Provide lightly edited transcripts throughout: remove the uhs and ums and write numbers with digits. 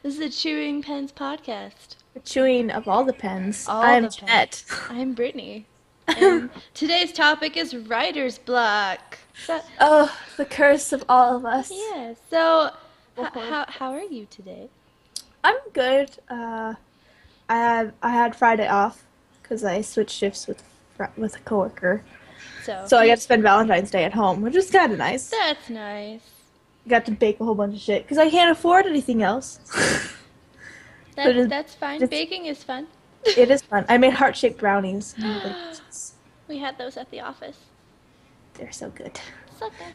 This is the Chewing Pens podcast. The chewing of all the pens. All I'm the pens. Jeanette. I'm Brittany. And today's topic is writer's block. So, Oh, the curse of all of us. yeah, so Oh, how are you today? I'm good. I had Friday off because I switched shifts with a coworker, So, so I got to spend Valentine's Day at home, which is kind of nice. that's nice. Got to bake a whole bunch of shit because I can't afford anything else. But That's fine. it's, Baking is fun. it is fun. I made heart-shaped brownies. We had those at the office. They're so good. So good.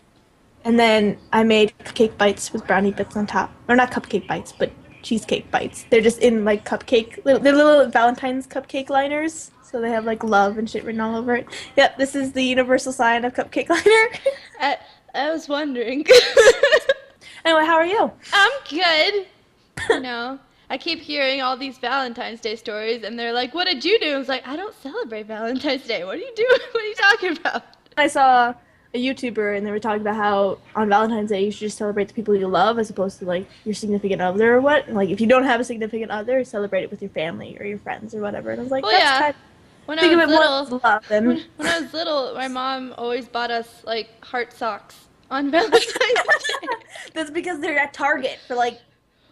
And then I made cupcake bites with brownie bits on top. Or not cupcake bites, but cheesecake bites. They're just in like they're little Valentine's cupcake liners. So they have like love and shit written all over it. Yep, this is the universal sign of cupcake liner. I, I was wondering. Anyway, how are you? I'm good. You know, I keep hearing all these Valentine's Day stories, and they're like, "What did you do?" I was like, "I don't celebrate Valentine's Day. What are you doing? What are you talking about?" I saw a YouTuber and they were talking about how on Valentine's Day you should just celebrate the people you love as opposed to like your significant other or what. And, like if you don't have a significant other, celebrate it with your family or your friends or whatever. And I was like, Well, that's yeah. kind When I think of was it more little, as love than when I was little, my mom always bought us like heart socks on Valentine's Day. that's because they're at Target for like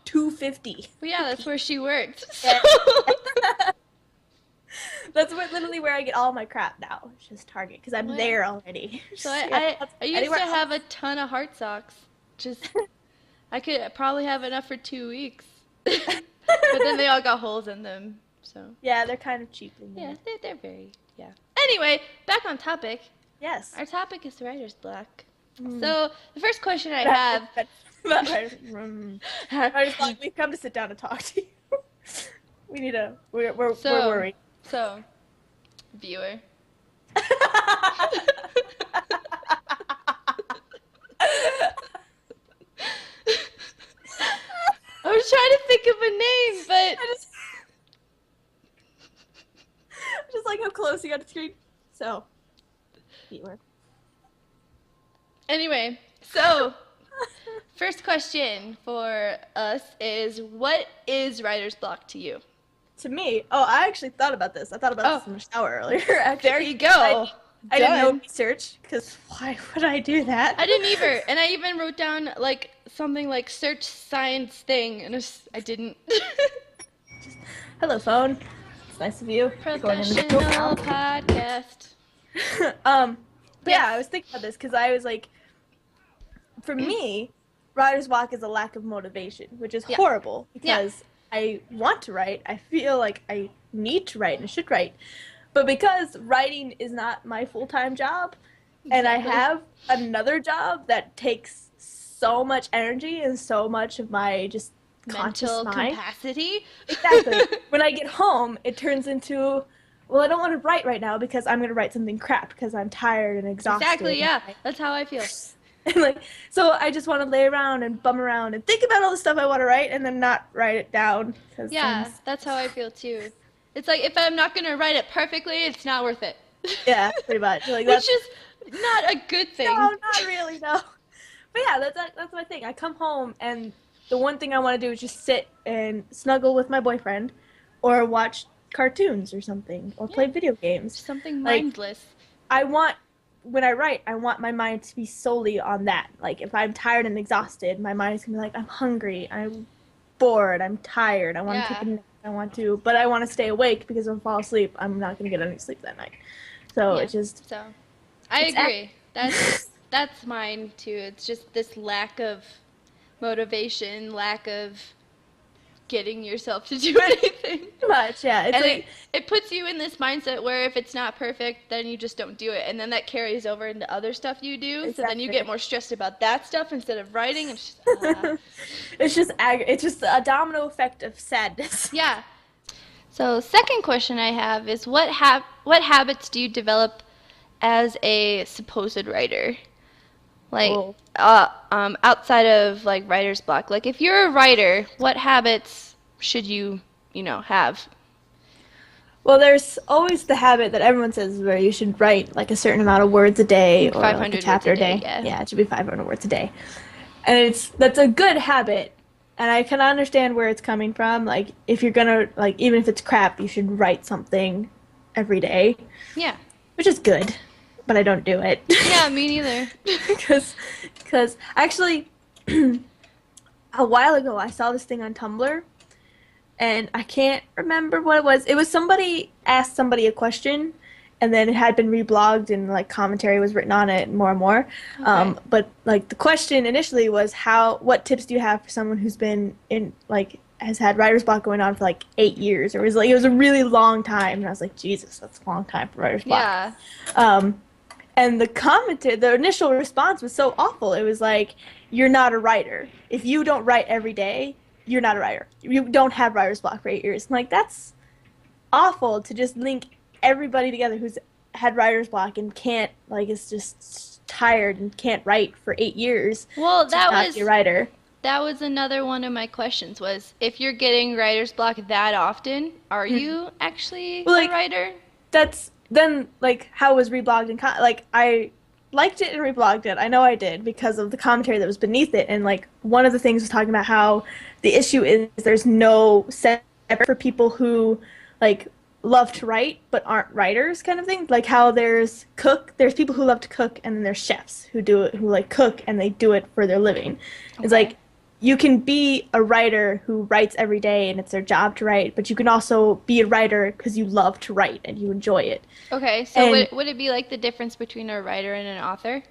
$2.50. Well, yeah, that's where she worked. So. Yeah. That's literally where I get all my crap now. It's just Target because I'm Well, there already. So Yeah, I used anywhere to else. have a ton of heart socks. Just I could probably have enough for 2 weeks. But then they all got holes in them. So Yeah, they're kind of cheap. yeah, they're very yeah. Anyway, back on topic. Yes. Our topic is writer's block. Mm. So the first question I have. I just thought we've come to sit down and talk to you. We need a. We're So worried. so viewer. I was trying to think of a name, but Just like how close you got to the screen. So, viewer. anyway, so first question for us is what is writer's block to you? To me, oh, I actually thought about this. I thought about this in the shower earlier. Actually, There you go. I didn't know Done. research because why would I do that? I didn't either, and I even wrote down like something like search science thing, and I didn't. Hello, phone. It's nice of you. Going in the Professional podcast. but yeah, Yes. I was thinking about this because I was like, for me, writer's block is a lack of motivation, which is Yeah. horrible Yeah. because I want to write. I feel like I need to write and should write. But because writing is not my full-time job, and I Exactly. have another job that takes so much energy and so much of my just conscious Mental mind. capacity. Exactly. When I get home, it turns into, well, I don't want to write right now because I'm going to write something crap because I'm tired and exhausted. Exactly, yeah. That's how I feel. And like, so I just want to lay around and bum around and think about all the stuff I want to write and then not write it down. Cause Yeah, that's how I feel too. It's like if I'm not gonna write it perfectly, it's not worth it. yeah, pretty much. Like Which that's is not a good thing. no, not really, no. But yeah, that's my thing. I come home and the one thing I want to do is just sit and snuggle with my boyfriend, or watch cartoons or something, or play Yeah. video games. Something Like mindless. when I write, I want my mind to be solely on that. Like, if I'm tired and exhausted, my mind's gonna be like, I'm hungry, I'm bored, I'm tired, I want to Yeah. take a nap, but I want to stay awake because if I fall asleep, I'm not gonna get any sleep that night. So Yeah. it's just, So I it's agree. That's mine too. It's just this lack of motivation, lack of getting yourself to do anything. too much, yeah. It's And like, it puts you in this mindset where if it's not perfect, then you just don't do it. And then that carries over into other stuff you do. So then you exactly. get more stressed about that stuff instead of writing. It's just, it's just a domino effect of sadness. yeah. So second question I have is what habits do you develop as a supposed writer? Like Whoa. outside of like writer's block. Like if you're a writer, what habits should you have? Well, there's always the habit that everyone says where you should write like a certain amount of words a day or like 500 a words chapter a a day, day. yeah. Yeah, it should be 500 words a day. And that's a good habit And I can understand where it's coming from. Like, if you're gonna, like, even if it's crap, you should write something every day, Yeah. which is good, but I don't do it. Yeah, me neither. Because actually, a while ago, I saw this thing on Tumblr, and I can't remember what it was. It was somebody asked somebody a question, and then it had been reblogged, and like commentary was written on it more and more. Okay. But like the question initially was what tips do you have for someone who's been in like has had writer's block going on for like 8 years, or it was a really long time, and I was like, Jesus, that's a long time for writer's block. Yeah. Um, and the initial response was so awful. It was like, you're not a writer. If you don't write every day, you're not a writer. You don't have writer's block for 8 years. I'm like, that's awful to just link everybody together who's had writer's block and can't, like, is just tired and can't write for 8 years Well, to not be a writer. that was another one of my questions was if you're getting writer's block that often, are you actually Well, a like, writer? that's then like how it was reblogged and like I liked it and reblogged it. I know I did because of the commentary that was beneath it, and like one of the things was talking about how the issue is there's no set for people who like love to write but aren't writers kind of thing. Like how there's people who love to cook, and then there's chefs who do it, who like cook and they do it for their living. It's Okay. like you can be a writer who writes every day and it's their job to write, but you can also be a writer because you love to write and you enjoy it. Okay, so And would it be like the difference between a writer and an author?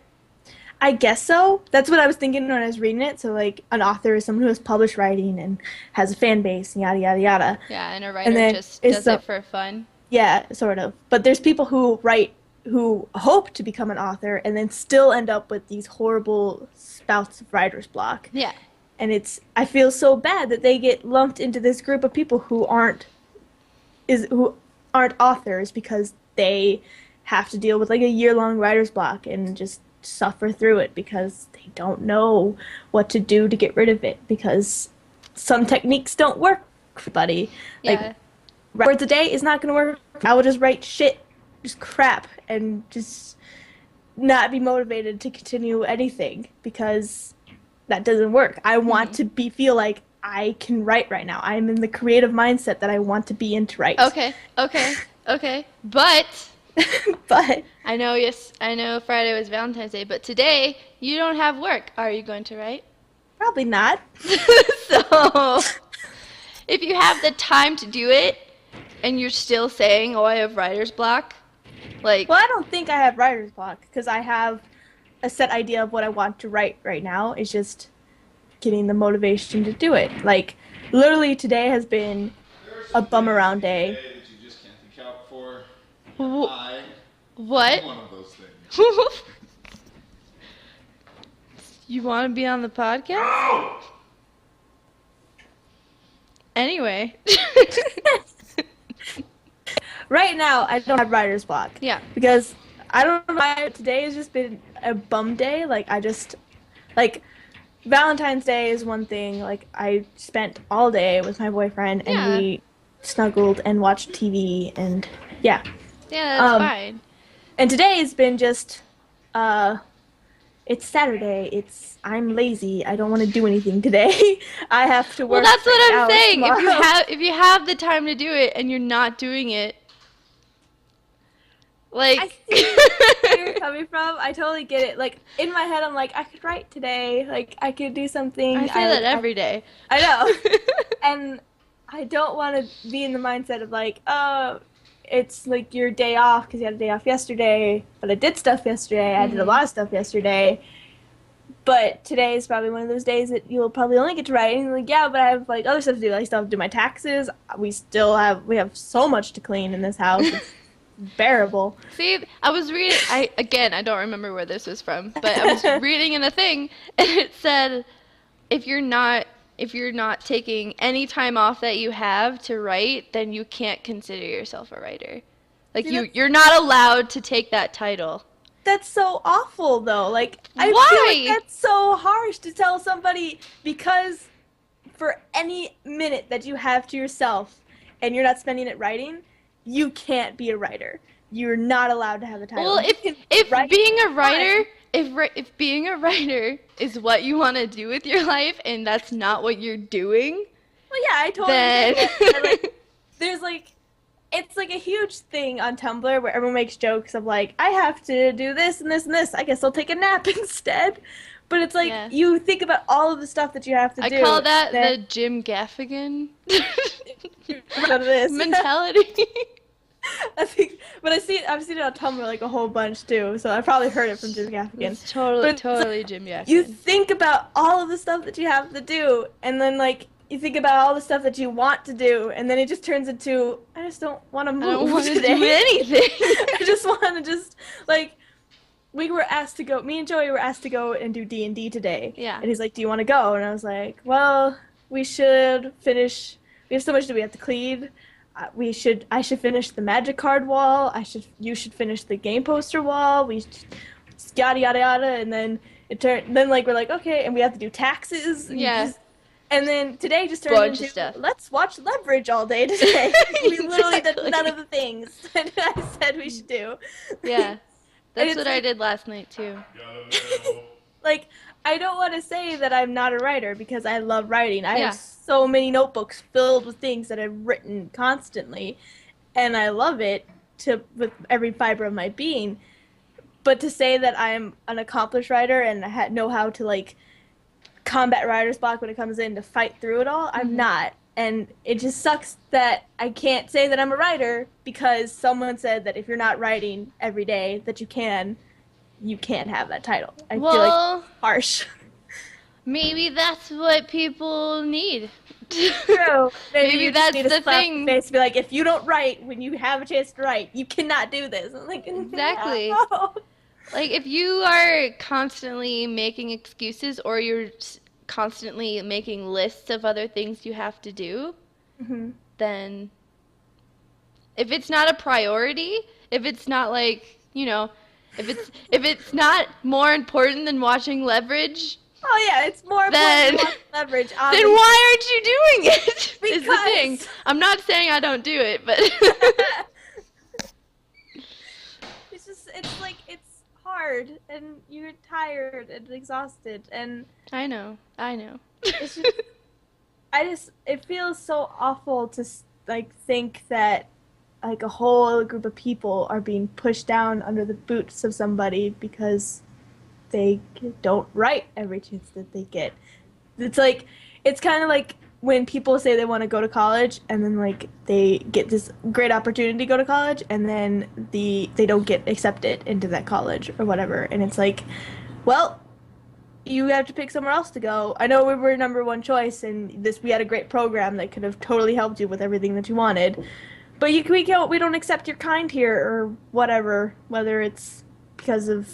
I guess so. That's what I was thinking when I was reading it. So like an author is someone who has published writing and has a fan base and yada yada yada. Yeah, and a And writer then just is does some, it for fun. yeah, sort of. But there's people who write who hope to become an author and then still end up with these horrible spouts of writer's block. Yeah. And I feel so bad that they get lumped into this group of people who aren't authors because they have to deal with like a year-long writer's block and just suffer through it because they don't know what to do to get rid of it because some techniques don't work for everybody. Like Yeah. words a day is not going to work. I will just write shit, just crap, and just not be motivated to continue anything because that doesn't work. I want to feel like I can write right now. I'm in the creative mindset that I want to be in to write. Okay. Okay. But But I know, yes, I know Friday was Valentine's Day, but today you don't have work. Are you going to write? probably not. So, if you have the time to do it and you're still saying, "Oh, I have writer's block," like, Well, I don't think I have writer's block because I have a set idea of what I want to write right now. It's just getting the motivation to do it. Like, literally today has been a bum around day. That you just can't think out for. wh- I what? am one of those things. You want to be on the podcast? Oh! Anyway. Right now, I don't have writer's block. Yeah. Because I don't know why today has just been a bum day. Like Valentine's Day is one thing. Like I spent all day with my boyfriend and Yeah. we snuggled and watched TV and yeah. Yeah, that's Um, fine. And today has been just it's Saturday. I'm lazy. I don't want to do anything today. I have to Well, work. that's 6 what I'm hours saying. tomorrow. If you have the time to do it and you're not doing it, like I see where you're coming from. I totally get it. Like in my head, I'm like, I could write today. Like I could do something. I say that every day. I know. And I don't want to be in the mindset of like, oh, it's like your day off because you had a day off yesterday. But I did stuff yesterday. I did a lot of stuff yesterday. But today is probably one of those days that you'll probably only get to write. And like, yeah, but I have like other stuff to do. I still have to do my taxes. We have so much to clean in this house. It's bearable. See, I was reading. I don't remember where this was from, but I was reading in a thing, and it said, if you're not taking any time off that you have to write, then you can't consider yourself a writer. Like See, you're not allowed to take that title. That's so awful, though. Like, I feel Why? like that's so harsh to tell somebody because for any minute that you have to yourself and you're not spending it writing, you can't be a writer. You're not allowed to have the title. Well, You can if write being a fine. writer if being a writer is what you want to do with your life and that's not what you're doing, Well, yeah, I totally then get that. Like, there's like, it's like a huge thing on Tumblr where everyone makes jokes of like, I have to do this and this and this. I guess I'll take a nap instead. But it's like Yeah. you think about all of the stuff that you have to I do. call that the then Jim Gaffigan what it is. mentality. I think, but I've seen it on Tumblr like a whole bunch too. So I probably heard it from Jim Gaffigan. It's totally, But it's like, totally Jim Gaffigan. you think about all of the stuff that you have to do, and then like you think about all the stuff that you want to do, and then it just turns into I just don't want to move I don't want to today. do anything. I just want to just like me and Joey were asked to go and do D&D today. Yeah. And he's like, "Do you want to go?" And I was like, "Well, we should finish. We have so much that we have to clean. I should finish the magic card wall. You should finish the game poster wall. Yada yada yada." And then like we're like, okay, and we have to do taxes. Yeah. And then today just turned Bunch of into stuff. let's watch Leverage all day today. We literally Exactly. did none of the things that I said we should do. Yeah. That's it's what I like- did last night too. Like, I don't want to say that I'm not a writer because I love writing. I Yeah. have so many notebooks filled with things that I've written constantly, and I love it with every fiber of my being. But to say that I'm an accomplished writer and know how to like combat writer's block when it comes in to fight through it all, I'm not. And it just sucks that I can't say that I'm a writer because someone said that if you're not writing every day that you can't have that title. I feel like Well, harsh. maybe that's what people need. True. Maybe you just that's need to the slap thing. the face and be like, if you don't write when you have a chance to write, you cannot do this. I'm like, Exactly. no. Like, if you are constantly making excuses or you're constantly making lists of other things you have to do, Mm-hmm. then if it's not a priority, if it's not like, if it's not more important than watching Leverage, Oh yeah, it's more Then- important to watch Leverage. then obviously. why aren't you doing it? Is the thing. Because- I'm not saying I don't do it, but it's like it's hard and you're tired and exhausted and I know. it's just it feels so awful to like think that like a whole group of people are being pushed down under the boots of somebody because they don't write every chance that they get. It's like it's kind of like when people say they want to go to college and then like they get this great opportunity to go to college and then they don't get accepted into that college or whatever, and it's like, well, you have to pick somewhere else to go. I know we were number one choice and we had a great program that could have totally helped you with everything that you wanted, but we don't accept your kind here or whatever, whether it's because of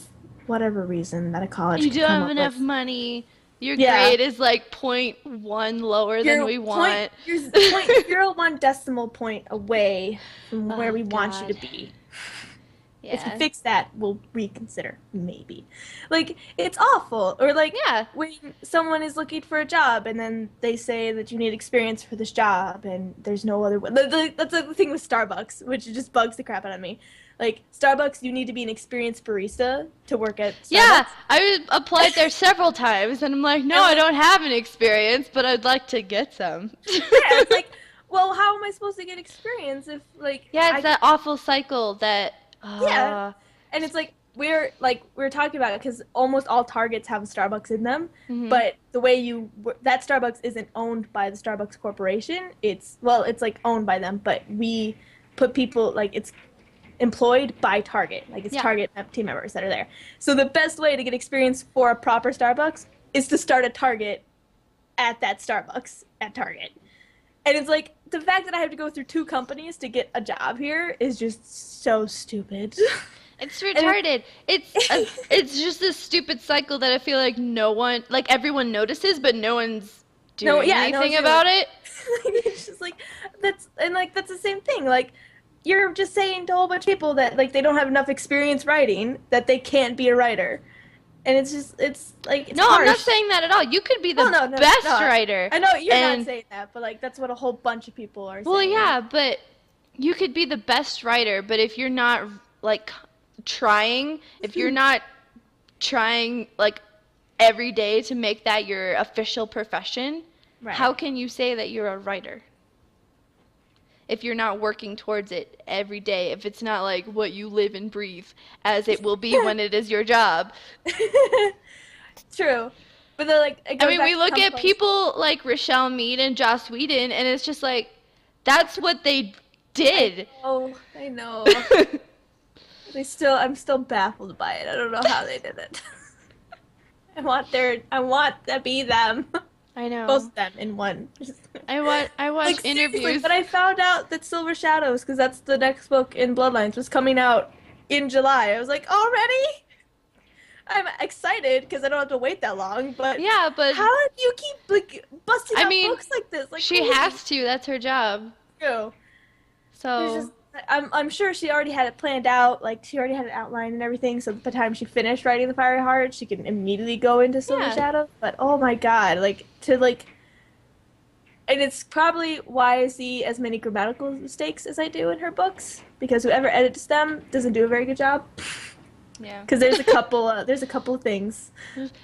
whatever reason that a college you could don't come have up enough with. money. Your Yeah. grade is like 0.1 lower than we want. You're 0.01 decimal point away from where Oh, we want you to God. be. Yeah. If you fix that, we'll reconsider, maybe. Like, it's awful. Or, like, Yeah. when someone is looking for a job and then they say that you need experience for this job and there's no other way. That's the thing with Starbucks, which just bugs the crap out of me. Like, Starbucks, you need to be an experienced barista to work at Starbucks. Yeah, I applied there several times, and I'm like, no, I don't have an experience, but I'd like to get some. Yeah, it's like, well, how am I supposed to get experience if, like... Yeah, it's I- that awful cycle that. Yeah. And it's like we're talking about it because almost all Targets have a Starbucks in them, Mhm. but the way that Starbucks isn't owned by the Starbucks Corporation. It's like owned by them, but we put people like it's employed by Target. Like it's Yeah. Target team members that are there. So the best way to get experience for a proper Starbucks is to start a Target at that Starbucks at Target. And it's like the fact that I have to go through two companies to get a job here is just so stupid. It's retarded. It's just this stupid cycle that I feel like everyone notices, but no one's doing anything about it. It's just like that's the same thing. Like you're just saying to a whole bunch of people that like they don't have enough experience writing that they can't be a writer. And it's like it's No, harsh. I'm not saying that at all. You could be the No, best no. writer. I know you're and- not saying that, but like that's what a whole bunch of people are Well, saying. yeah, but you could be the best writer, but if you're not like trying, if you're not trying like every day to make that your official profession, Right. how can you say that you're a writer? If you're not working towards it every day, if it's not like what you live and breathe, as it will be when it is your job. True. But then, like, it I goes mean, back we to look at compost. people like Rochelle Mead and Joss Whedon, and it's just like, that's what they did. Oh, I know. I'm still baffled by it. I don't know how they did it. I want to be them. I know. Both of them in one. I watch Like, seriously, interviews. but I found out that Silver Shadows, because that's the next book in Bloodlines, was coming out in July. I was like, already? I'm excited because I don't have to wait that long. But Yeah, but how do you keep like busting I out mean, books like this? Like, she has to. That's her job. to. So I'm sure she already had it planned out. Like, she already had it outlined and everything. So by the time she finished writing the Fiery Heart, she can immediately go into Silver Yeah. Shadow. But oh my god, and it's probably why I see as many grammatical mistakes as I do in her books, because whoever edits them doesn't do a very good job. yeah. Because there's a couple of things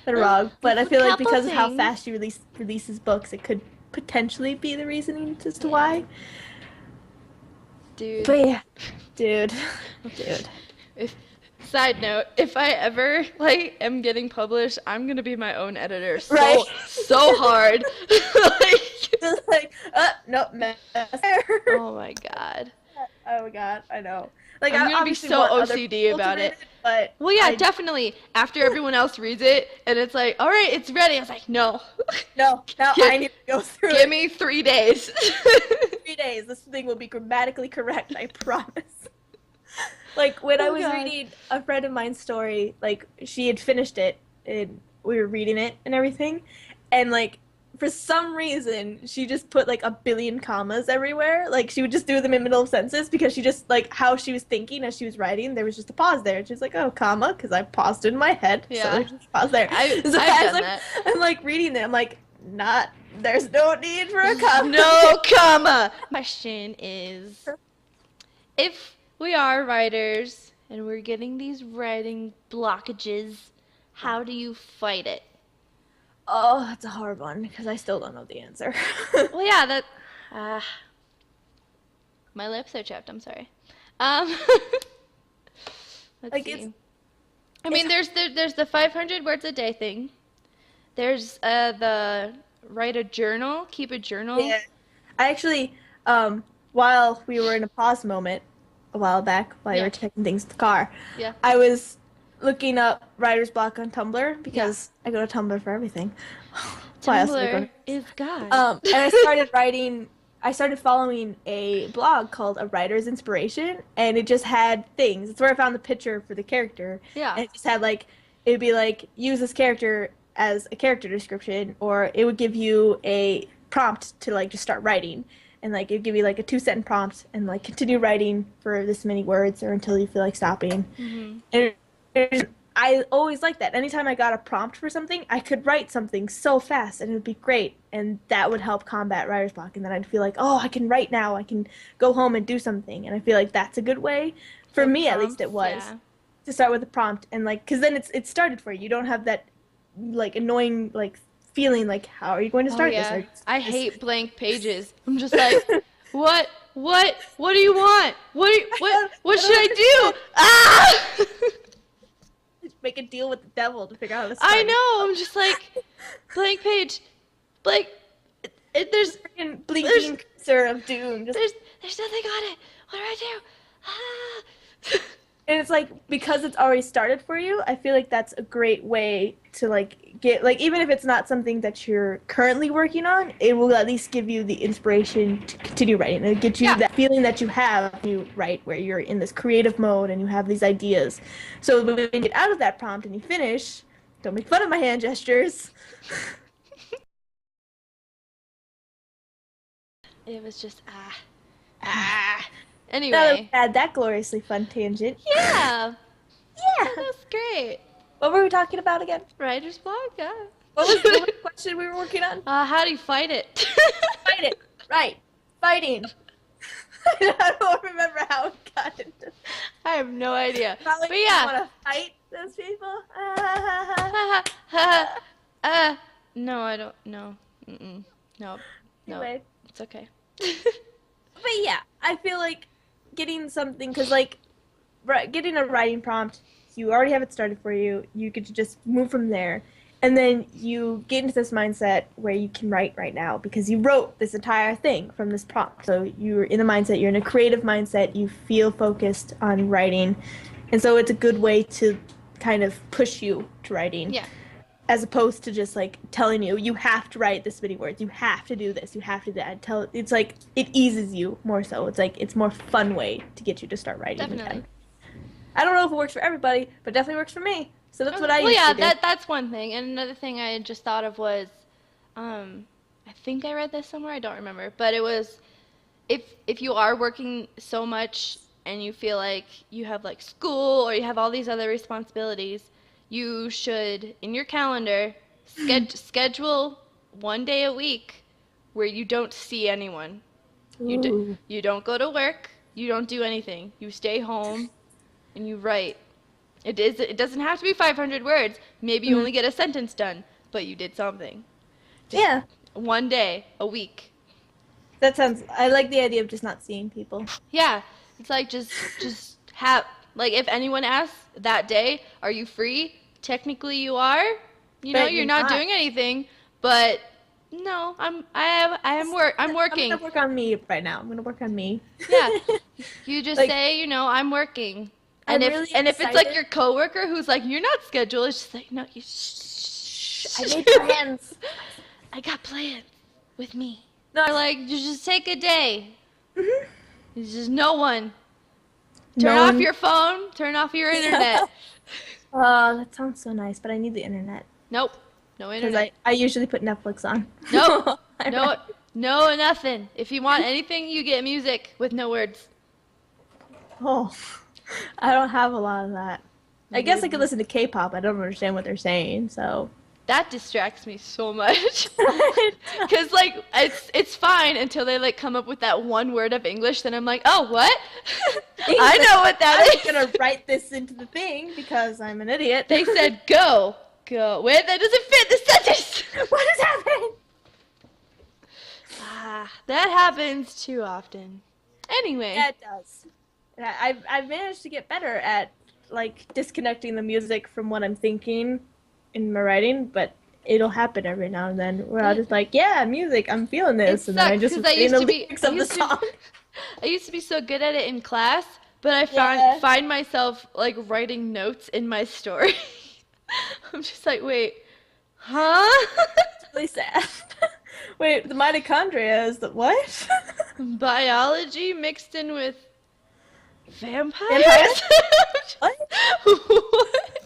that are wrong. But I feel like Couple because of how things. fast she releases books, it could potentially be the reasoning as to why. Dude. But yeah, dude. Side note, if I ever like am getting published, I'm gonna be my own editor. Right. So hard. Just like, nope, mess. Oh my god. Oh my god, I know. Like, I'm I gonna be obviously so want other OCD people to about read it. But Well, yeah, definitely. After everyone else reads it, and it's like, all right, it's ready. I was like, no. No, now Give- I need to go through Give it. me 3 days. 3 days. This thing will be grammatically correct, I promise. Like, when I Oh, was God. reading a friend of mine's story, like, she had finished it, and we were reading it and everything, and, like, for some reason, she just put, like, a billion commas everywhere. Like, she would just do them in the middle of sentences, because she just, like, how she was thinking as she was writing, there was just a pause there. And she was like, oh, comma, because I paused in my head, Yeah. so there's just a pause there. I've So done as that. I'm, like, reading it, I'm like, there's no need for a comma. No comma. Question is, if we are writers and we're getting these writing blockages, how do you fight it? Oh, that's a hard one because I still don't know the answer. Well, yeah, that. My lips are chapped. I'm sorry. Let's Like, see. I mean, there's the 500 words a day thing. There's the write a journal, keep a journal. Yeah. I actually, while we were in a pause moment a while back, while you Yeah. were checking things in the car, Yeah. I was looking up writer's block on Tumblr because I go to Tumblr for everything. Why else would I go Tumblr is God. and I started I started following a blog called A Writer's Inspiration, and it just had things. It's where I found the picture for the character. Yeah. And it just had, like, it would be like, use this character as a character description, or it would give you a prompt to, like, just start writing. And, like, it would give you, like, a 2-sentence prompt, and, like, continue writing for this many words or until you feel like stopping. Mm-hmm. And I always liked that. Anytime I got a prompt for something, I could write something so fast and it would be great. And that would help combat writer's block. And then I'd feel like, oh, I can write now. I can go home and do something. And I feel like that's a good way, for The me at least it was, prompts, yeah. to start with a prompt. And, like, because then it started for you. You don't have that, like, annoying, like, feeling like, how are you going to start this? Or I hate blank pages. I'm just like, what do you want? What should I do? Ah! make a deal with the devil to figure out how to start. I know. I'm just like, blank page, blank. There's Freaking blinking cursor of doom. Just, there's nothing on it. What do I do? Ah. and it's like, because it's already started for you, I feel like that's a great way to, like, get, like, even if it's not something that you're currently working on, it will at least give you the inspiration to continue writing. It'll get you that feeling that you have when you write, where you're in this creative mode and you have these ideas. So when you get out of that prompt and you finish, don't make fun of my hand gestures. It was just Now that Anyway, we had that gloriously fun tangent. yeah, Yeah. that's great. What were we talking about again? Writer's block, yeah. What was the question we were working on? How do you fight it? Fight it. Right. Fighting. I don't remember how it got into. I have no idea. Probably But yeah. want to fight those people. uh, no, I don't. No. Mm-mm. No. No. Anyway. It's okay. But yeah, I feel like getting something, because like getting a writing prompt, you already have it started for you. You could just move from there. And then you get into this mindset where you can write right now because you wrote this entire thing from this prompt. So you're in a mindset, you're in a creative mindset, you feel focused on writing. And so it's a good way to kind of push you to writing. Yeah. As opposed to just like telling you, you have to write this many words, you have to do this, you have to do that. It's like it eases you more so. It's like it's more fun way to get you to start writing. Definitely. Again. I don't know if it works for everybody, but it definitely works for me. So that's what I well, used yeah, to do. that's one thing. And another thing I just thought of was, I think I read this somewhere. I don't remember, but it was, if you are working so much and you feel like you have like school or you have all these other responsibilities, you should in your calendar schedule one day a week where you don't see anyone. You don't go to work. You don't do anything. You stay home and you write. It doesn't have to be 500 words. Maybe you only get a sentence done, but you did something. Yeah. One day, a week. That sounds, I like the idea of just not seeing people. Yeah. It's like just have, like if anyone asks that day, are you free? Technically you are. You know, But you're not doing anything, but no, I'm working. I'm gonna work on me right now. I'm gonna work on me. Yeah. You just Like, say, you know, I'm working. I'm And really if it's like excited. your coworker who's like, you're not scheduled, it's just like, no, you shh. I made plans. I got plans with me. No, Or like, you just take a day. Mhm. There's just no one. Turn No off one- your phone. Turn off your internet. Oh, that sounds so nice, but I need the internet. Nope. No Because internet. I usually put Netflix on. Nope. No, nothing. If you want anything, you get music with no words. Oh, I don't have a lot of that. I guess I could listen to K-pop. I don't understand what they're saying, so. That distracts me so much. Because, like, it's fine until they, like, come up with that one word of English. Then I'm like, oh, what? I know what that is. I'm going to write this into the thing because I'm an idiot. They said go. Go. Wait, that doesn't fit the sentence. What is happening? That happens too often. Anyway. Yeah, it does. I've managed to get better at, like, disconnecting the music from what I'm thinking in my writing, but it'll happen every now and then where I'll just like, yeah, music, I'm feeling this, and then I sucks, just 'cause I read used the to be- lyrics I of the used to- song. I used to be so good at it in class, but I Yeah. find myself, like, writing notes in my story. I'm just like, wait, huh? It's really sad. Wait, the mitochondria is the what? Biology mixed in with vampires? Vampires? What? What?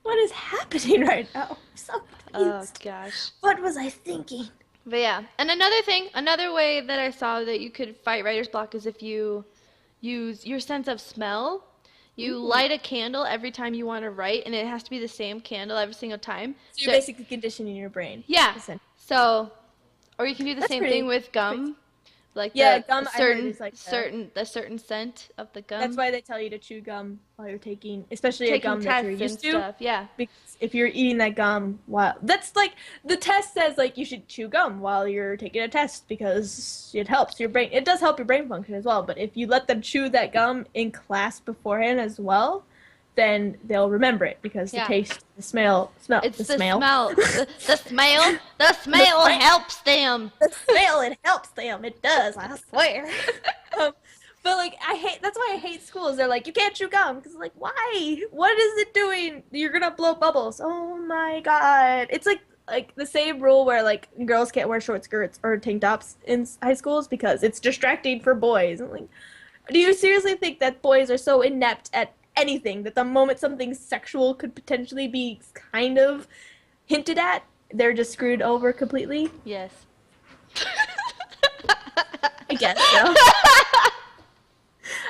What is happening right now? I'm so Oh, confused. gosh. What was I thinking? But yeah, and another way that I saw that you could fight writer's block is if you use your sense of smell. You light a candle every time you want to write, and it has to be the same candle every single time. So you're basically conditioning your brain. Yeah. Listen. So, or you can do the That's same pretty- thing with gum, like Yeah, the gum, I heard certain is like the certain scent of the gum. That's why they tell you to chew gum while you're taking, especially a taking gum that tests you're and used to. stuff. Yeah. Because if you're eating that gum while that's like the test says like you should chew gum while you're taking a test because it helps your brain. It does help your brain function as well. But if you let them chew that gum in class beforehand as well, then they'll remember it because Yeah. the taste, the smell, It's the the smell. smell. The smell. The smell helps them. The smell, it helps them. It does, I swear. But like that's why I hate schools. They're like, you can't chew gum because like, why? What is it doing? You're gonna blow bubbles. Oh my god! It's like the same rule where like girls can't wear short skirts or tank tops in high schools because it's distracting for boys. I'm like, do you seriously think that boys are so inept at anything that the moment something sexual could potentially be kind of hinted at, they're just screwed over completely? Yes. I guess so.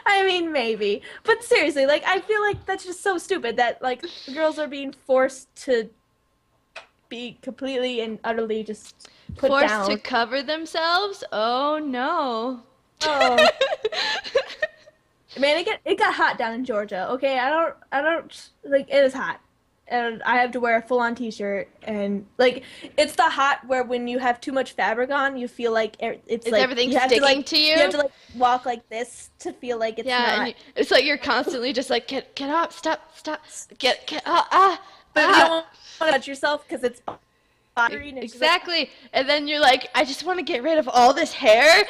I mean, maybe. But seriously, like, I feel like that's just so stupid that, like, girls are being forced to be completely and utterly just put Forced down. to cover themselves? Oh no. Oh. Man, it got hot down in Georgia. Okay, I don't like it is hot, and I have to wear a full on t-shirt, and like it's the hot where when you have too much fabric on, you feel like it's Is like everything you have to sticking like to you? you have to like walk like this to feel like it's Yeah, not. and it's like you're constantly just like, get up, stop, get, ah. But you don't want to touch yourself because it's bothering. And it's just like, Exactly. And then you're like, I just want to get rid of all this hair.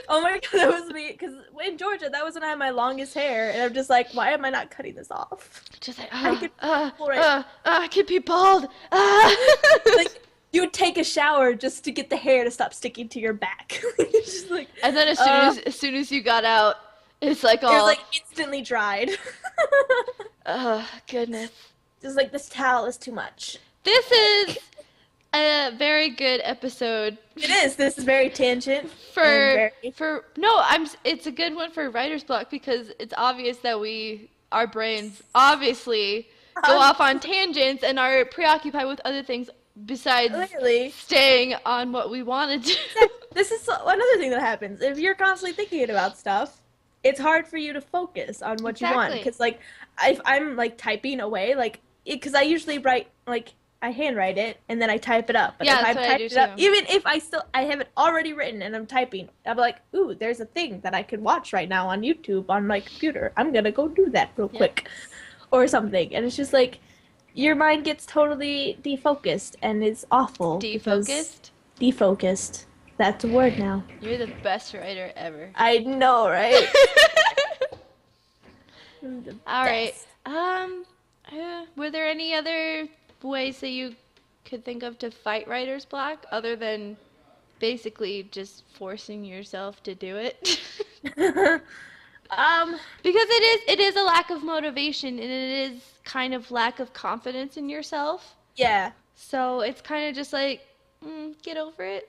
oh my god, that was me. Because in Georgia, that was when I had my longest hair, and I'm just like, why am I not cutting this off? Just like, I I could be bald. like you would take a shower just to get the hair to stop sticking to your back. It's just like, And then as soon as you got out, it's like all. it was like instantly dried. Oh goodness. Just like this towel is too much. This is a very good episode. It is. This is very tangent. It's a good one for writer's block because it's obvious that our brains obviously go off on tangents and are preoccupied with other things besides Literally. staying on what we wanted to. This is another thing that happens. If you're constantly thinking about stuff, it's hard for you to focus on what you want. Exactly. Because like, if I'm like typing away, like, because I usually write like. I handwrite it and then I type it up. But Yeah, if that's I what I type do it up, too. even if I have it already written and I'm typing, I'm like, ooh, there's a thing that I could watch right now on YouTube on my computer. I'm gonna go do that real quick, or something. And it's just like your mind gets totally defocused and it's awful. Defocused? Defocused. That's a word now. You're the best writer ever. I know, right? All right. Were there any other ways that you could think of to fight writer's block other than basically just forcing yourself to do it? Because it is a lack of motivation and it is kind of lack of confidence in yourself. Yeah. So it's kind of just like, get over it.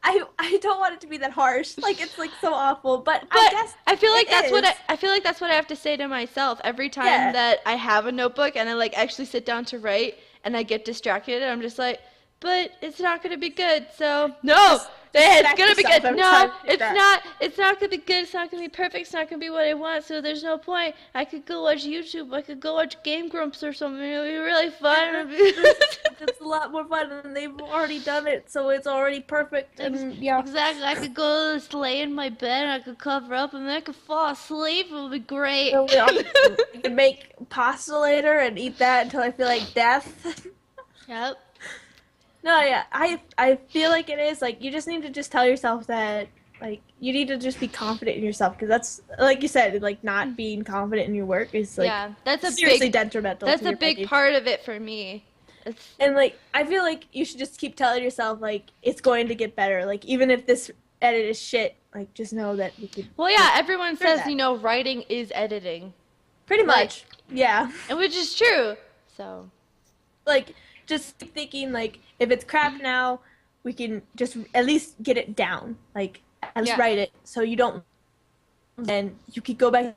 I don't want it to be that harsh. Like it's like so awful, but I guess I feel like it is. I feel like that's what I have to say to myself every time that I have a notebook and I like actually sit down to write and I get distracted and I'm just like, but it's not gonna be good. So no, it's gonna be good. No, it's not. It's not gonna be good. It's not gonna be perfect. It's not gonna be what I want. So there's no point. I could go watch YouTube. I could go watch Game Grumps or something. It'll be really fun. It's a lot more fun and they've already done it, so it's already perfect. And yeah, Exactly. I could go just lay in my bed and I could cover up and then I could fall asleep. It would be great. so we can make pasta later and eat that until I feel like death. Yep. No, yeah, I feel like it is like you just need to just tell yourself that like you need to just be confident in yourself because that's like you said, like not being confident in your work is like that's a seriously big detrimental. That's to a your big body. part of it for me. And like I feel like you should just keep telling yourself like it's going to get better. Like even if this edit is shit, like just know that you could. Well, yeah, everyone says that. Writing is editing, Pretty much, yeah. and which is true. So, Like just thinking like if it's crap now, we can just at least get it down. Like at least write it so you don't. And you could go back.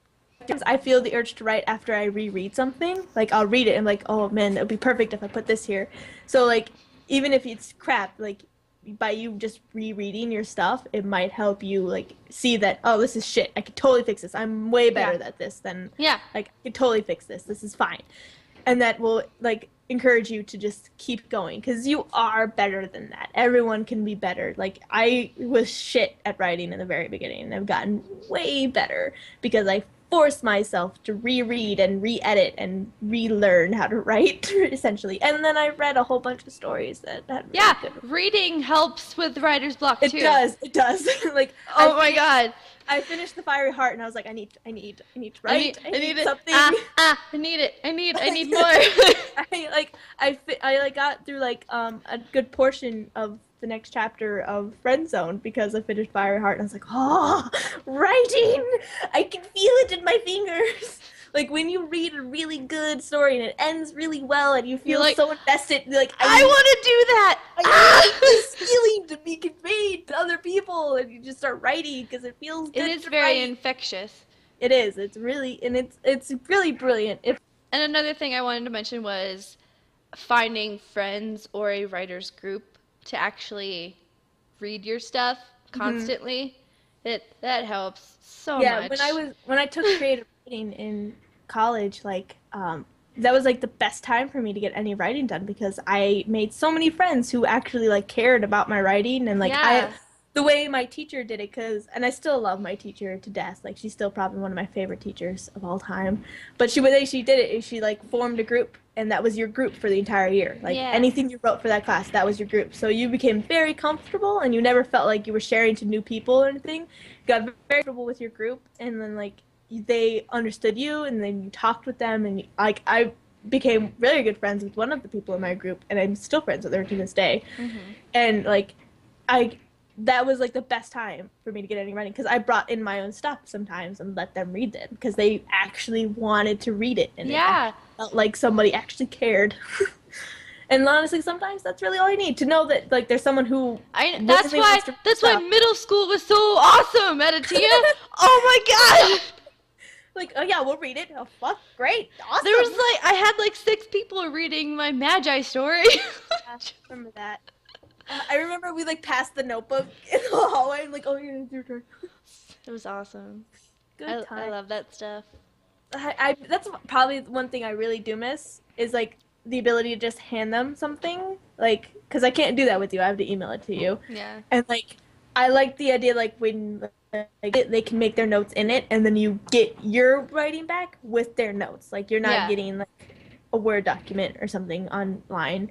I feel the urge to write after I reread something. Like I'll read it and like, oh man, it would be perfect if I put this here. So like even if it's crap, like by you just rereading your stuff, it might help you like see that, oh, this is shit. I could totally fix this. I'm way better at this than like I could totally fix this. This is fine. And that will like encourage you to just keep going because you are better than that. Everyone can be better. Like I was shit at writing in the very beginning and I've gotten way better because I forced myself to reread and re-edit and relearn how to write essentially. And then I read a whole bunch of stories that had really good. Reading helps with writer's block too. It does. Like oh my god. I finished the Fiery Heart and I was like, I need to write. I need something. I need it. I need more. I got through like a good portion of the next chapter of Friend Zone because I finished Fiery Heart and I was like, oh, writing! I can feel it in my fingers. Like when you read a really good story and it ends really well and you feel like, so invested, you're like I want to do that. I need this feeling to be conveyed to other people, and you just start writing because it feels good. It is very infectious. It is. It's really it's really brilliant. And another thing I wanted to mention was finding friends or a writer's group to actually read your stuff constantly. That helps so Yeah, much. when I took creative writing in college, like that was like the best time for me to get any writing done because I made so many friends who actually like cared about my writing and like I Yeah. the way my teacher did it cuz and I still love my teacher to death. Like she's still probably one of my favorite teachers of all time. But the way she did it is she like formed a group and that was your group for the entire year. Like Yeah. anything you wrote for that class, that was your group. So you became very comfortable and you never felt like you were sharing to new people or anything. Got very comfortable with your group and then like they understood you and then you talked with them and like I became really good friends with one of the people in my group and I'm still friends with her to this day. Mhm. And like I that was like the best time for me to get any writing because I brought in my own stuff sometimes and let them read it because they actually wanted to read it and it Yeah. actually felt like somebody actually cared. And honestly, sometimes that's really all you need to know that like there's someone who willingly wants to read That's why stuff. middle school was so awesome, Adatia. Oh my god. Like, oh yeah, we'll read it. Oh fuck, great, awesome. There was like I had like 6 people reading my Magi story. Yeah, remember that. I remember we like passed the notebook in the hallway and like, oh yeah, it's your turn. It was awesome. Good I time. love that stuff. That's probably one thing I really do miss is like the ability to just hand them something, like because I can't do that with you. I have to email it to you, Yeah. and like I like the idea like when like they can make their notes in it, and then you get your writing back with their notes. Like you're not Yeah. getting like a Word document or something online,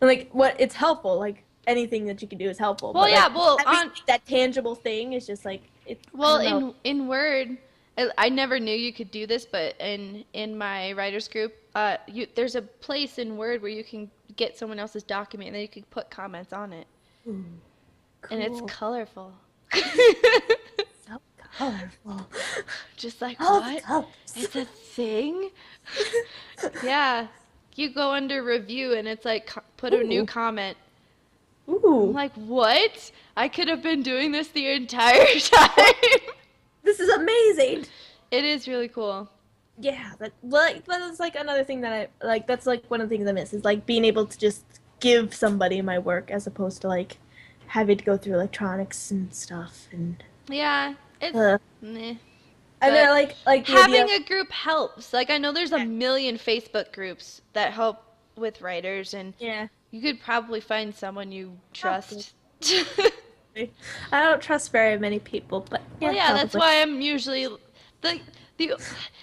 and like what it's helpful. Like anything that you can do is helpful. Well, but, yeah, like, well, having that tangible thing is just like it's. Well, I don't know. in Word, I never knew you could do this, but in my writers group, there's a place in Word where you can get someone else's document and then you can put comments on it, Ooh, and it's cool. colorful. So colorful. Just like All what? colors. It's a thing? Yeah. You go under review and it's like put a new Ooh. comment. I'm Ooh, like, what? I could have been doing this the entire time. this is amazing. It is really cool. Yeah, that's like another thing that I like. That's like one of the things I miss is like being able to just give somebody my work as opposed to like having to go through electronics and stuff and Yeah, it's uh, meh. and then But like the having idea. a group helps. Like I know there's a million Facebook groups that help with writers, and Yeah, you could probably find someone you trust. I don't trust very many people, but Well, yeah, yeah, that's probably. why I'm usually the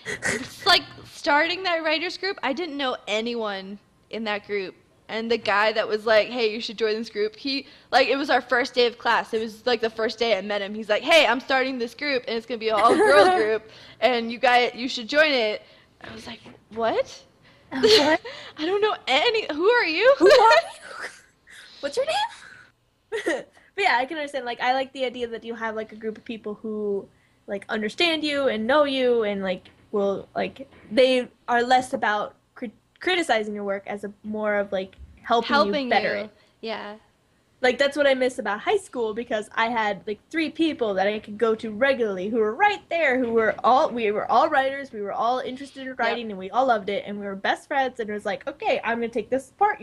it's like starting that writers group. I didn't know anyone in that group, and the guy that was like, "Hey, you should join this group." He like it was our first day of class. It was like the first day I met him. He's like, "Hey, I'm starting this group, and it's gonna be an all girl group, and you should join it." I was like, "What?" What? I don't know any. Who are you? Who are you? What's your name? But yeah, I can understand. Like, I like the idea that you have like a group of people who like understand you and know you, and like will like they are less about criticizing your work as a more of like helping you better you. it. Yeah. Like that's what I miss about high school because I had like 3 people that I could go to regularly who were right there, who were all we were all writers, we were all interested in writing, and we all loved it, and we were best friends. And it was like, okay, I'm gonna take this part,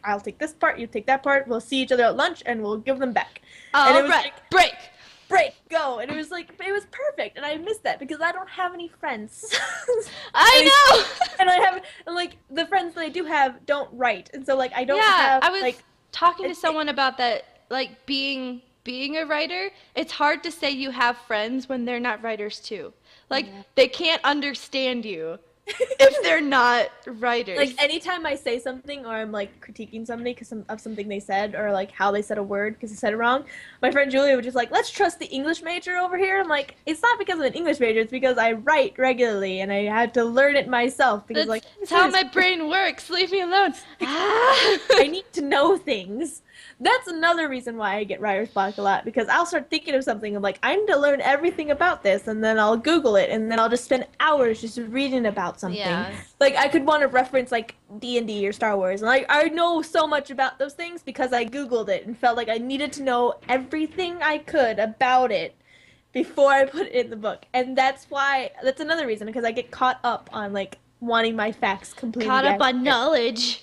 I'll take this part, you take that part. We'll see each other at lunch, and we'll give them back. And it was Right. like, Break. break, go, and it was like it was perfect, and I miss that because I don't have any friends. I know. And I have and like the friends that I do have don't write, and so like I don't Yeah, have I was like. talking to someone about that, like being a writer. It's hard to say you have friends when they're not writers too. Like they can't understand you if they're not writers. Like anytime I say something or I'm like critiquing somebody because of something they said or like how they said a word because they said it wrong, my friend Julia would just like, let's trust the English major over here. I'm like, it's not because I'm an English major, it's because I write regularly and I had to learn it myself because That's how my brain works. Leave me alone. Ah. I need to know things. That's another reason why I get writer's block a lot because I'll start thinking of something and like I need to learn everything about this and then I'll Google it and then I'll just spend hours just reading about something. Yeah. Like I could want to reference like D&D or Star Wars and like I know so much about those things because I Googled it and felt like I needed to know everything I could about it before I put it in the book. And that's another reason because I get caught up on like wanting my facts completely Caught up on accurate. knowledge.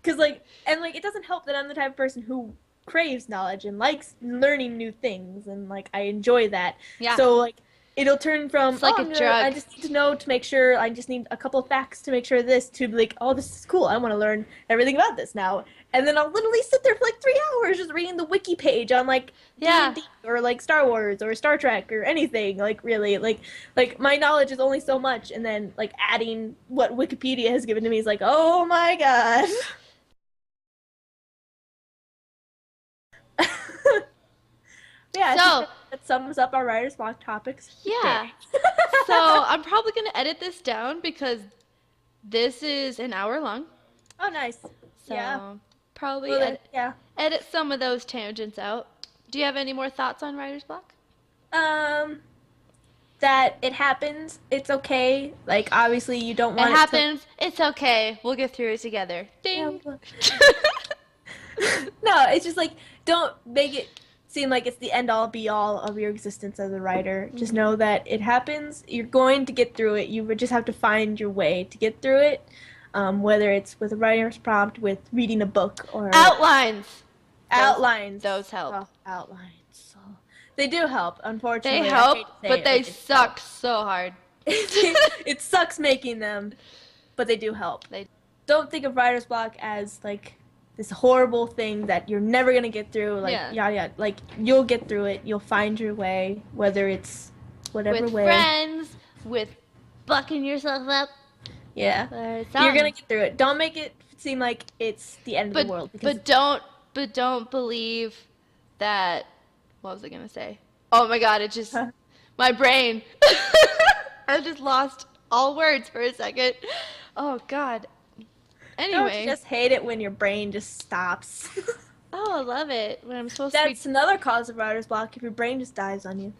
Because, like, and, like, it doesn't help that I'm the type of person who craves knowledge and likes learning new things, and like I enjoy that. Yeah. So like it'll turn from It's like a I drug. just need to know to make sure I just need a couple of facts to make sure this to like, oh, this is cool. I want to learn everything about this now. And then I'll literally sit there for like 3 hours just reading the wiki page on like Yeah. D&D or like Star Wars or Star Trek or anything. Like really, like my knowledge is only so much, and then like adding what Wikipedia has given to me is like, oh my god. Yeah, I So, think that sums up our writer's block topics. yeah. So I'm probably going to edit this down because this is an hour long. Oh, nice. So Yeah. probably Well, then, yeah. edit some of those tangents out. Do you have any more thoughts on writer's block? That it happens. It's okay. Like, obviously, you don't want It it happens. It's okay. We'll get through it together. Ding. to... No, it's just like, don't make it seem like it's the end-all, be-all of your existence as a writer. Just know that it happens. You're going to get through it. You would just have to find your way to get through it. Whether it's with a writer's prompt, with reading a book, or... Outlines. Outlines. Those help. Oh, outlines. So, they do help, unfortunately. They I help, hate to say but it, they like, suck so hard. it sucks making them, but they do help. They- Don't think of writer's block as like this horrible thing that you're never gonna get through. Like Yeah. yada yada. Like you'll get through it. You'll find your way, whether it's whatever With way. friends, with bucking yourself up. Yeah, Or you're something. gonna get through it. Don't make it seem like it's the end of the world. Because But don't believe that. What was I gonna say? Oh my god! It just my brain. I just lost all words for a second. Oh god. don't Anyway. you just hate it when your brain just stops. Oh, I love it when I'm supposed That's to another cause of writer's block. If your brain just dies on you.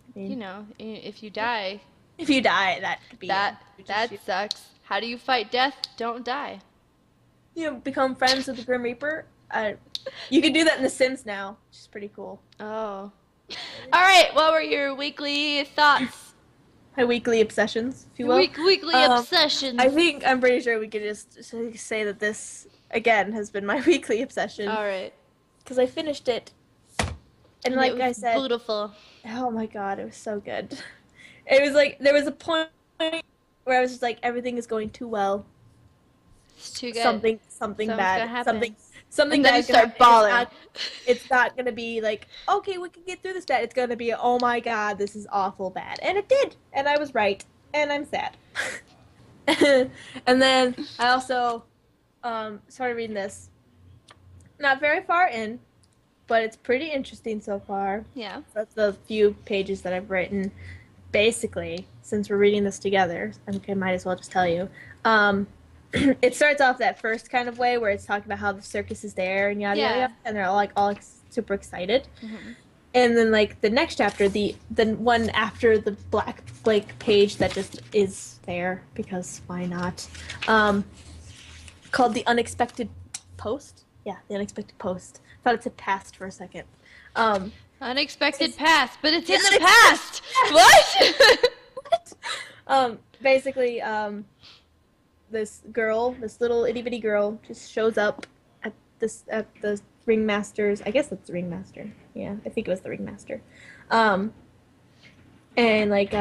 I be. mean, You know, if you die, if you die, that could be that it. sucks. How do you fight death? Don't die. You know, become friends with the Grim Reaper. You can do that in The Sims now, which is pretty cool. Oh. All right. What were your weekly thoughts? My weekly obsessions, if you will. Weekly obsessions. I'm pretty sure we could just say that this again has been my weekly obsession All right. because I finished it, and It like was I said, beautiful. oh my god, it was so good. It was like there was a point where I was just like, everything is going too well. It's too good. Something Something's bad. gonna happen. Something And then bad you is gonna start happen. bawling. It's not gonna be like, okay, we can get through this bad. It's gonna be, oh my god, this is awful bad. And it did. And I was right. And I'm sad. And then I also started reading this. Not very far in, but it's pretty interesting so far. Yeah. That's the few pages that I've written. Basically, since we're reading this together, I think I might as well just tell you. It starts off that first kind of way where it's talking about how the circus is there and yada yada, Yeah. yada, and they're all super excited. Mm-hmm. And then like the next chapter, the one after the black blank page that just is there because why not? Called The Unexpected Post. Yeah, The Unexpected Post. Thought it said past for a second. Unexpected past, but it's in Yes, the it's- past. What? Basically, this little itty bitty girl, just shows up at the ringmaster's. I guess that's the ringmaster. Yeah, I think it was the ringmaster. And like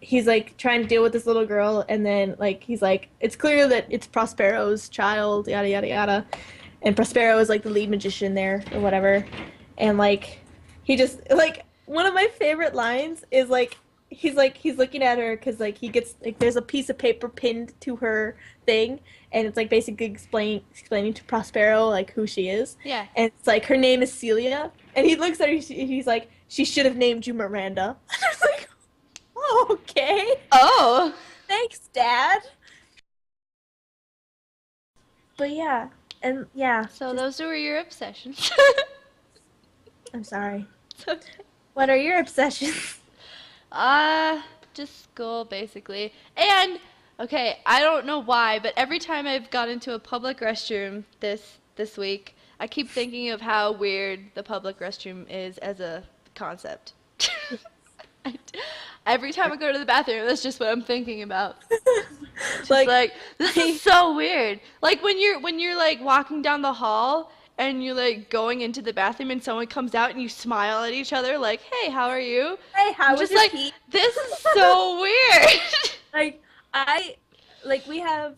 he's like trying to deal with this little girl, and then like he's like, it's clear that it's Prospero's child, yada yada yada, and Prospero is like the lead magician there or whatever, and like he just like one of my favorite lines is like he's looking at her because like he gets like there's a piece of paper pinned to her thing, and it's like basically explaining to Prospero like who she is. Yeah. And it's like her name is Celia, and he looks at her. He's like, she should have named you Miranda. I was like, oh, okay, Oh. thanks, Dad. But yeah, and yeah. So those were your obsessions. I'm sorry. What are your obsessions? Just school basically. And okay, I don't know why, but every time I've gone into a public restroom this week, I keep thinking of how weird the public restroom is as a concept. Every time I go to the bathroom, that's just what I'm thinking about. Just like this is so weird. Like when you're like walking down the hall and you're like going into the bathroom and someone comes out and you smile at each other like, "Hey, how are you?" Hey, how I'm was just your like, pee? this is so weird. Like we have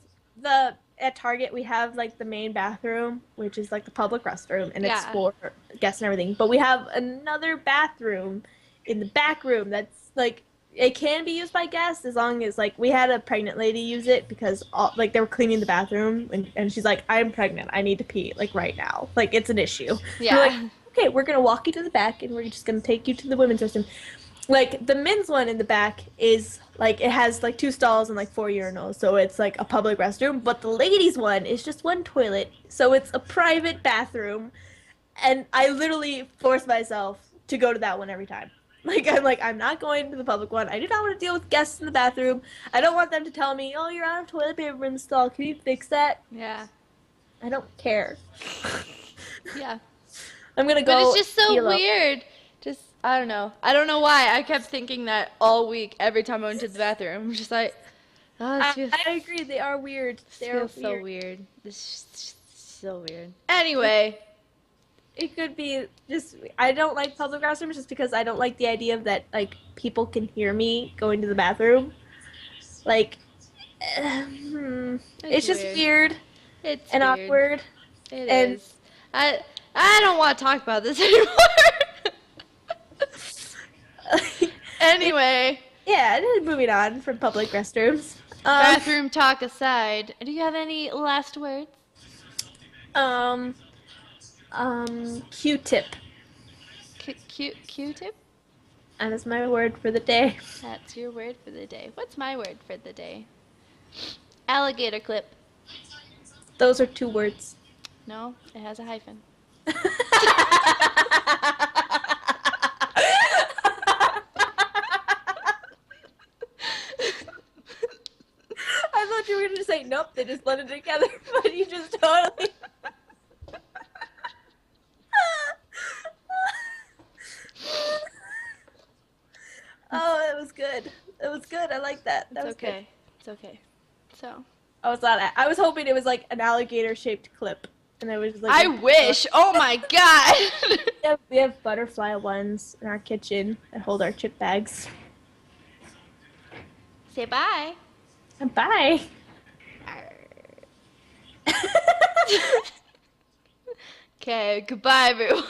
at Target we have like the main bathroom, which is like the public restroom, and it's Yeah. for guests and everything. But we have another bathroom in the back room that's like it can be used by guests as long as like we had a pregnant lady use it because like they were cleaning the bathroom and she's like, I'm pregnant, I need to pee like right now, like it's an issue. We're like, Yeah. okay, we're gonna walk you to the back and we're just gonna take you to the women's restroom. Like the men's one in the back is like it has like 2 stalls and like 4 urinals, so it's like a public restroom. But the ladies one is just one toilet, so it's a private bathroom. And I literally force myself to go to that one every time. Like I'm not going to the public one. I do not want to deal with guests in the bathroom. I don't want them to tell me, "Oh, you're out of toilet paper in the stall. Can you fix that?" Yeah. I don't care. Yeah. I'm gonna But go. it's just so heal up. weird. Just, I don't know. I don't know why. I kept thinking that all week, every time I went to the bathroom. I'm just like, oh, this feels, I agree. They are weird. They are feels so weird. weird. This is just so weird. Anyway, It could be just I don't like public restrooms just because I don't like the idea of that like people can hear me going to the bathroom. Like, it's just weird it's and weird. awkward. It and- is. I don't want to talk about this anymore. Anyway, Yeah, moving on from public restrooms. bathroom talk aside, do you have any last words? Um, Q-tip. Q-tip? That is my word for the day. That's your word for the day. What's my word for the day? Alligator clip. Those are 2 words. No, it has a hyphen. I thought you were gonna say nope. They just blended together, but you just totally. Oh, it was good. It was good. I like that. That was It's okay. good. It's okay. So. I was hoping it was like an alligator-shaped clip, and it was like. I wish. Oh my god. We have butterfly ones in our kitchen that hold our chip bags. Say bye. And bye. Okay, goodbye everyone.